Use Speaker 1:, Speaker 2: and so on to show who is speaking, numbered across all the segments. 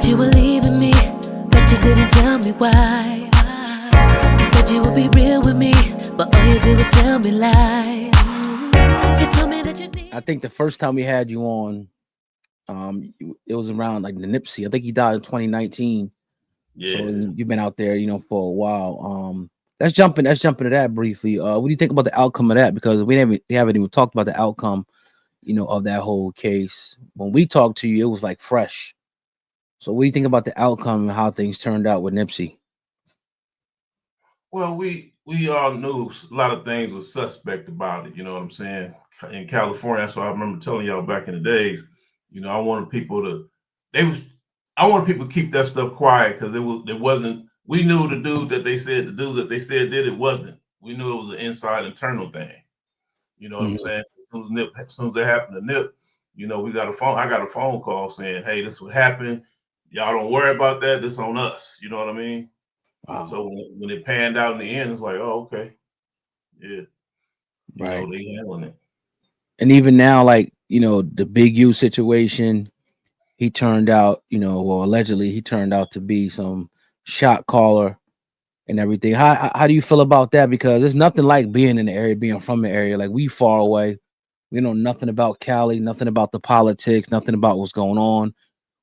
Speaker 1: you were leaving me, but you didn't tell me why. You said you would be real with me, but all you did was tell me lies. You told me that you need.
Speaker 2: I think the first time we had you on, it was around like the Nipsey. I think he died in 2019.
Speaker 3: Yeah.
Speaker 2: So you've been out there, for a while. Let's jump into that briefly. What do you think about the outcome of that? Because we haven't even talked about the outcome, of that whole case. When we talked to you, it was like fresh. So what do you think about the outcome and how things turned out with Nipsey?
Speaker 3: Well, we all knew a lot of things were suspect about it. You know what I'm saying? In California, that's why I remember telling y'all back in the days. I wanted people to keep that stuff quiet because it wasn't. We knew the dude that they said did it wasn't. We knew it was an inside internal thing. You know what I'm saying? As soon as that happened to Nip, we got a phone. I got a phone call saying, "Hey, this what happened. Y'all don't worry about that. This on us." You know what I mean?
Speaker 2: Wow.
Speaker 3: So when it panned out in the end, it's like, oh, okay, yeah,
Speaker 2: Right.
Speaker 3: They handling it.
Speaker 2: And even now, like the Big U situation, he turned out, allegedly he turned out to be some shot caller and everything. How do you feel about that? Because there's nothing like being in the area, being from the area. Like we far away. We know nothing about Cali, nothing about the politics, nothing about what's going on.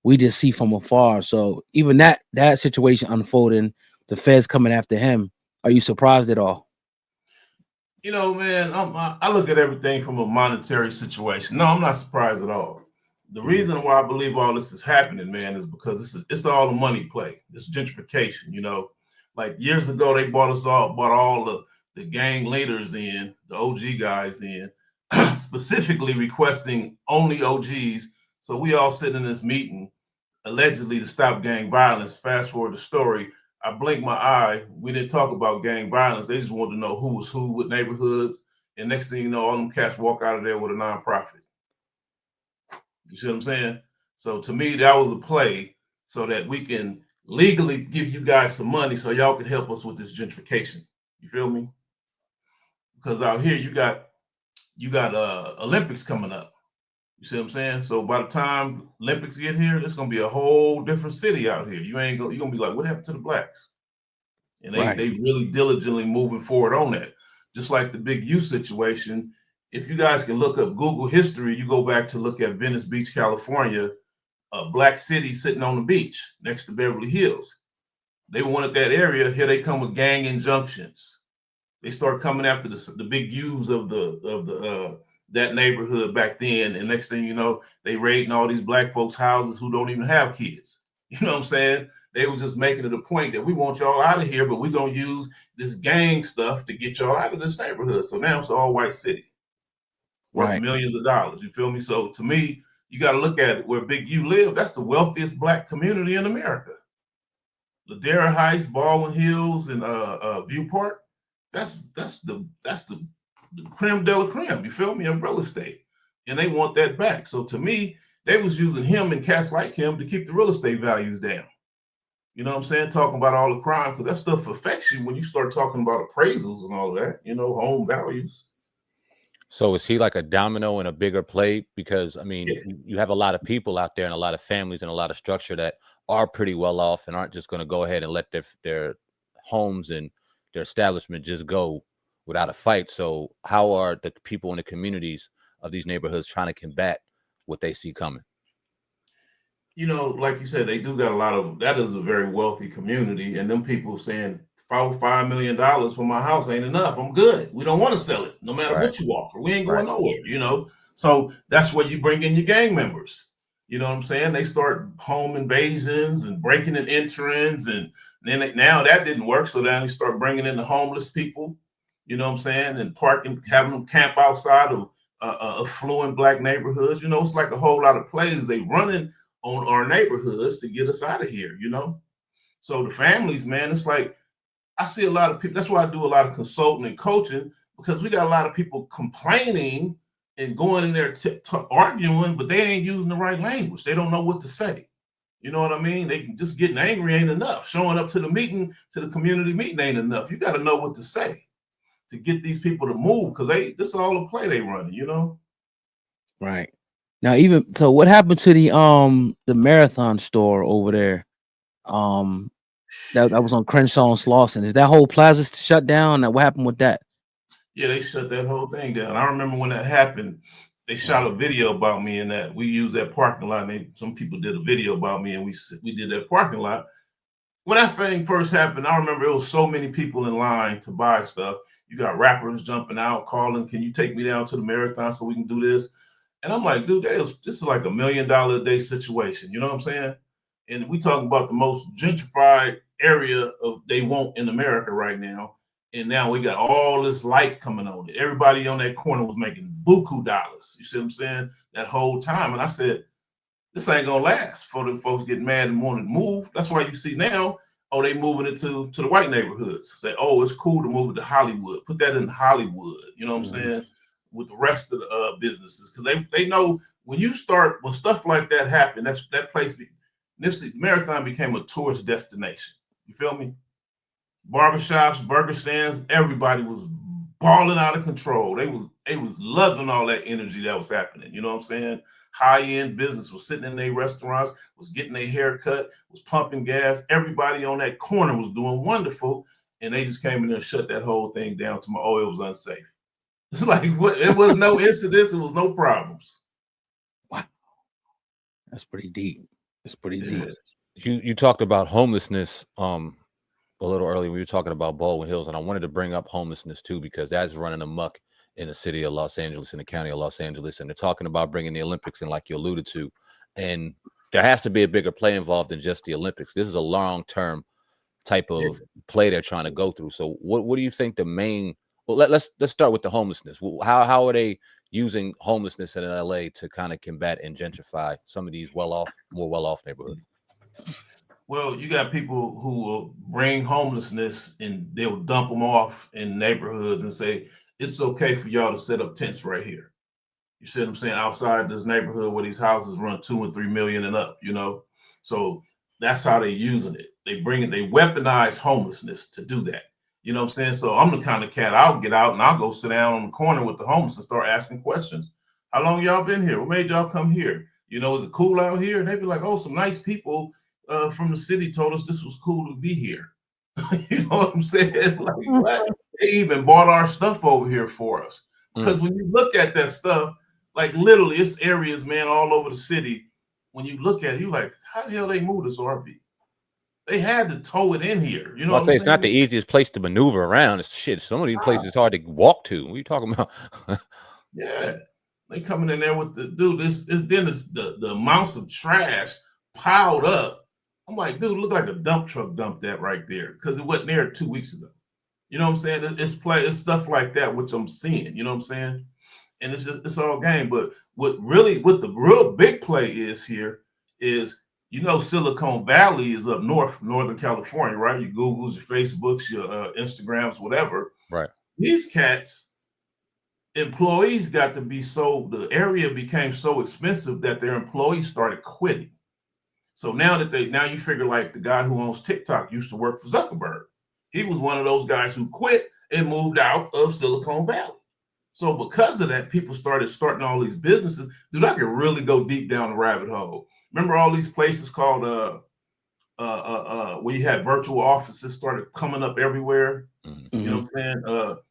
Speaker 2: We just see from afar. So even that situation unfolding, the feds coming after him, are you surprised at all?
Speaker 3: Man, I look at everything from a monetary situation. No, I'm not surprised at all. The reason why I believe all this is happening, man, is because it's all a money play. It's gentrification, Like years ago, they bought all the gang leaders in, the OG guys in, specifically requesting only OGs. So we all sitting in this meeting, allegedly to stop gang violence. Fast forward the story, I blinked my eye. We didn't talk about gang violence. They just wanted to know who was who, what neighborhoods. And next thing you know, all them cats walk out of there with a nonprofit. You see what I'm saying? So to me, that was a play so that we can legally give you guys some money so y'all can help us with this gentrification. You feel me? Because out here you got Olympics coming up. You see what I'm saying? So by the time Olympics get here, it's gonna be a whole different city out here. You're gonna be like, what happened to the blacks? And they really diligently moving forward on that. Just like the Big U situation. If you guys can look up Google history, you go back to look at Venice Beach, California, a black city sitting on the beach next to Beverly Hills. They wanted that area. Here they come with gang injunctions. They start coming after the big U's of that neighborhood back then. And next thing you know, they raiding all these black folks' houses who don't even have kids. You know what I'm saying? They was just making it a point that we want y'all out of here, but we're going to use this gang stuff to get y'all out of this neighborhood. So now it's an all white city worth millions of dollars. You feel me? So to me, you got to look at it where Big U live. That's the wealthiest black community in America. Ladera Heights, Baldwin Hills, and View Park. That's the creme de la creme. You feel me? Of real estate, and they want that back. So to me, they was using him and cats like him to keep the real estate values down. You know what I'm saying? Talking about all the crime, because that stuff affects you when you start talking about appraisals and all that. Home values.
Speaker 4: So is he like a domino in a bigger play? Because, I mean, you have a lot of people out there and a lot of families and a lot of structure that are pretty well off and aren't just going to go ahead and let their homes and their establishment just go without a fight. So how are the people in the communities of these neighborhoods trying to combat what they see coming?
Speaker 3: Like you said, they do got a lot of, that is a very wealthy community. And them people saying, $5 million for my house ain't enough. I'm good. We don't want to sell it, no matter what you offer. We ain't going nowhere, So that's where you bring in your gang members. You know what I'm saying? They start home invasions and breaking and enterings, and then now that didn't work. So then they start bringing in the homeless people. You know what I'm saying? And parking, having them camp outside of affluent black neighborhoods. It's like a whole lot of plays they running on our neighborhoods to get us out of here. So the families, man, it's like, I see a lot of people. That's why I do a lot of consulting and coaching, because we got a lot of people complaining and going in there arguing, but they ain't using the right language. They don't know what to say. You know what I mean? They just getting angry ain't enough. Showing up to the meeting, to the community meeting ain't enough. You got to know what to say to get these people to move, because this is all a play they running,
Speaker 2: Right. Now, even so, what happened to the Marathon store over there? That was on Crenshaw and Slauson. Is that whole plaza shut down? Now, what happened with that?
Speaker 3: Yeah, they shut that whole thing down. I remember when that happened, they shot a video about me in that. We used that parking lot. And some people did a video about me, and we did that parking lot. When that thing first happened, I remember it was so many people in line to buy stuff. You got rappers jumping out, calling, "Can you take me down to the Marathon so we can do this?" And I'm like, dude, this is like $1 million a day situation. You know what I'm saying? And we talking about the most gentrified area of they want in America right now. And now we got all this light coming on it. Everybody on that corner was making buku dollars. You see what I'm saying? That whole time. And I said, this ain't gonna last for the folks getting mad and wanting to move. That's why you see now, oh, they moving it to the white neighborhoods. Say, oh, it's cool to move it to Hollywood. Put that in Hollywood. You know what I'm saying? With the rest of the businesses, because they know when stuff like that happen, that place. Nipsey Marathon became a tourist destination. You feel me? Barbershops, burger stands, everybody was balling out of control. They was loving all that energy that was happening. You know what I'm saying? High-end business was sitting in their restaurants, was getting their hair cut, was pumping gas. Everybody on that corner was doing wonderful, and they just came in there and shut that whole thing down to it was unsafe. It's like what? It was no incidents. It was no problems.
Speaker 2: Wow, that's pretty deep. It's pretty deep.
Speaker 4: You talked about homelessness a little earlier. We were talking about Baldwin Hills, and I wanted to bring up homelessness too because that's running amok in the city of Los Angeles, in the county of Los Angeles, and they're talking about bringing the Olympics in, like you alluded to, and there has to be a bigger play involved than just the Olympics. This is a long-term type of play they're trying to go through. So, what do you think the main? Well, let's start with the homelessness. How are they using homelessness in LA to kind of combat and gentrify some of these more well-off neighborhoods?
Speaker 3: Well, you got people who will bring homelessness and they'll dump them off in neighborhoods and say, it's okay for y'all to set up tents right here. You see what I'm saying? Outside this neighborhood where these houses run 2 and 3 million and up, you know? So that's how they're using it. They weaponize homelessness to do that. You know what I'm saying? So I'm the kind of cat, I'll get out and I'll go sit down on the corner with the homeless and start asking questions. How long y'all been here? What made y'all come here? You know, is it cool out here? And they'd be like, oh, some nice people from the city told us this was cool to be here. You know what I'm saying? Like, what? They even bought our stuff over here for us. Because when you look at that stuff, like literally it's areas, man, all over the city. When you look at it, you're like, how the hell they moved this RV? They had to tow it in here. You know what I'm saying?
Speaker 4: It's not the easiest place to maneuver around. It's shit. Some of these places hard to walk to. What are you talking about?
Speaker 3: Yeah. They coming in there with the amounts of trash piled up. I'm like, dude, look like a dump truck dumped that right there because it wasn't there 2 weeks ago. You know what I'm saying? It's stuff like that which I'm seeing. You know what I'm saying? And it's all game. But what the real big play is here is, you know, Silicon Valley is up north, Northern California, right? Your Googles, your Facebooks, your Instagrams, whatever.
Speaker 4: Right.
Speaker 3: These cats, employees got to be the area became so expensive that their employees started quitting. So now you figure like the guy who owns TikTok used to work for Zuckerberg. He was one of those guys who quit and moved out of Silicon Valley. So because of that, people starting all these businesses. Dude, I could really go deep down the rabbit hole. Remember all these places called where you had virtual offices started coming up everywhere. Mm-hmm. You know what I'm saying?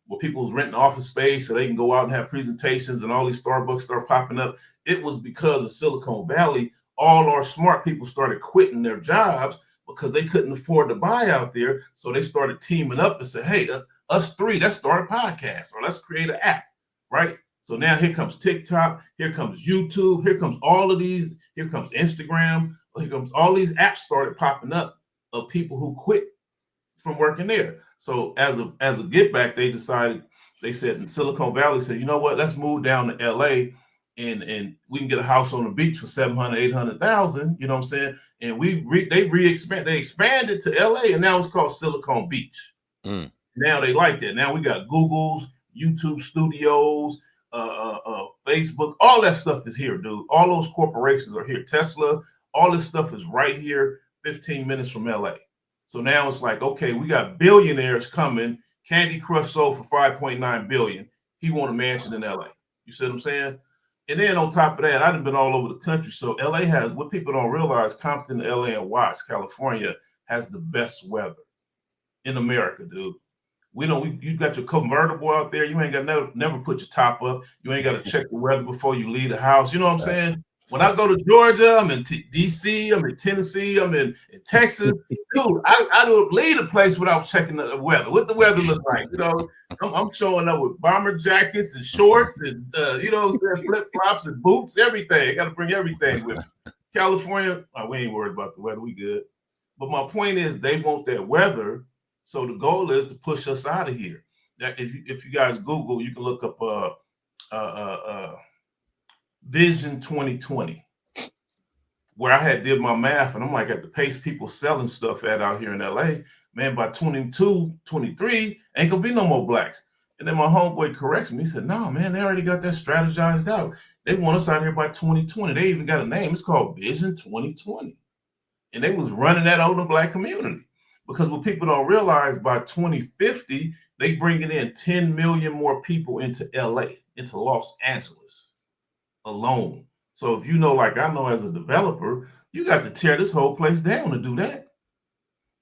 Speaker 3: Where people was renting office space so they can go out and have presentations, and all these Starbucks start popping up. It was because of Silicon Valley. All our smart people started quitting their jobs because they couldn't afford to buy out there. So they started teaming up and said, hey, us three, let's start a podcast or let's create an app, right? So now here comes TikTok, here comes YouTube, here comes all of these, here comes Instagram, here comes all these apps started popping up of people who quit from working there. So as a get back, they said in Silicon Valley said, you know what, let's move down to LA and we can get a house on the beach for 700, 800,000, you know what I'm saying? And they expanded to LA and now it's called Silicon Beach. Now they like that. Now we got Google's, YouTube studios, Facebook, all that stuff is here, dude. All those corporations are here. Tesla, all this stuff is right here, 15 minutes from LA. So now it's like, okay, we got billionaires coming. Candy Crush sold for $5.9 billion. He want a mansion in LA. You see what I'm saying? And then on top of that, I've been all over the country. So LA has, what people don't realize, Compton, LA, and Watts, California has the best weather in America, dude. You got your convertible out there. You ain't got never put your top up. You ain't got to check the weather before you leave the house. You know what I'm saying? When I go to Georgia, I'm in DC, I'm in Tennessee, I'm in Texas. Dude, I don't leave the place without checking the weather. What the weather look like? You know, I'm showing up with bomber jackets and shorts and you know what I'm saying, flip flops and boots, everything. I got to bring everything with me. California, we ain't worried about the weather. We good. But my point is, they want that weather. So the goal is to push us out of here. That if you guys Google, you can look up Vision 2020, where I had did my math, and I'm like, at the pace people selling stuff at out here in LA, man, by 22, 23, ain't gonna be no more blacks. And then my homeboy corrects me. He said, no, man, they already got that strategized out. They want us out here by 2020. They even got a name. It's called Vision 2020. And they was running that on the black community. Because what people don't realize, by 2050, they bringing in 10 million more people into LA, into Los Angeles alone. So if you know, like I know as a developer, you got to tear this whole place down to do that.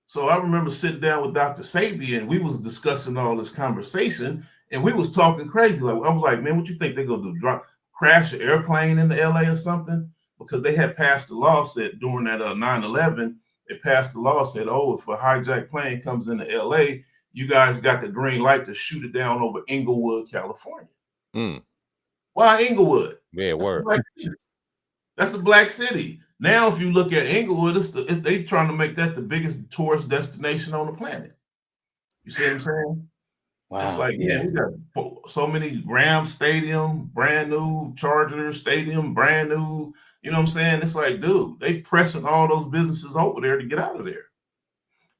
Speaker 3: So I remember sitting down with Dr. Sabi, and we was discussing all this conversation, and we was talking crazy. Like I was like, man, what you think they're gonna do? Crash an airplane into LA or something? Because they had passed the law said during that 9/11. They passed the law, said, oh, if a hijacked plane comes into LA, you guys got the green light to shoot it down over Inglewood, California. Why Inglewood?
Speaker 4: Yeah, word.
Speaker 3: That's a black city. Now, if you look at Inglewood, they trying to make that the biggest tourist destination on the planet. You see what I'm saying? Wow. It's like, yeah, we got so many Rams Stadium, brand new, Chargers Stadium, brand new. You know what I'm saying? It's like, dude, they pressing all those businesses over there to get out of there.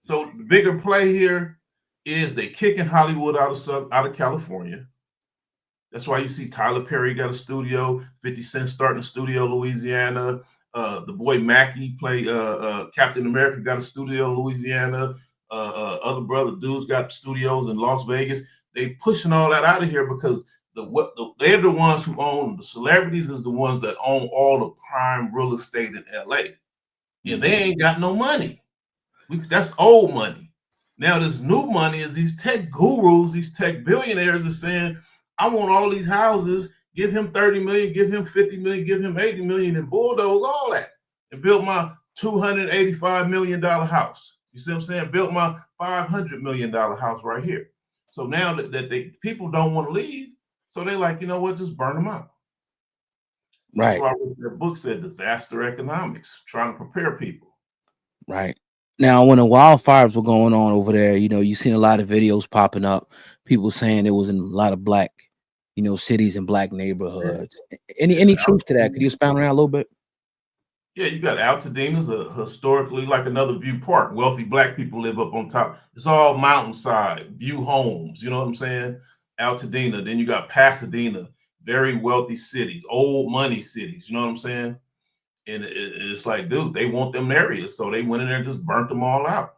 Speaker 3: So the bigger play here is they kicking Hollywood out of California. That's why you see Tyler Perry got a studio, 50 Cent starting a studio in Louisiana. The boy Mackie play Captain America got a studio in Louisiana. Other brother dudes got studios in Las Vegas. They pushing all that out of here because they're the ones who own the celebrities is the ones that own all the prime real estate in LA. And they ain't got no money. That's old money. Now this new money is these tech gurus, these tech billionaires are saying, I want all these houses, give him 30 million, give him 50 million, give him 80 million, and bulldoze all that and build my $285 million house. You see what I'm saying? Built my $500 million house right here. So now that people don't want to leave, so they like, you know what, just burn them out. Right. That's why I wrote that book said disaster economics, trying to prepare people.
Speaker 2: Right. Now, when the wildfires were going on over there, you know, you've seen a lot of videos popping up, people saying there was in a lot of black, you know, cities and black neighborhoods. Yeah. Any truth to that? Could you expound on that a little bit?
Speaker 3: Yeah, you got Altadena's historically like another view park. Wealthy black people live up on top. It's all mountainside, view homes. You know what I'm saying? Altadena. Then you got Pasadena, very wealthy cities, old money cities. You know what I'm saying? And it's like, dude, they want them areas. So they went in there and just burnt them all out.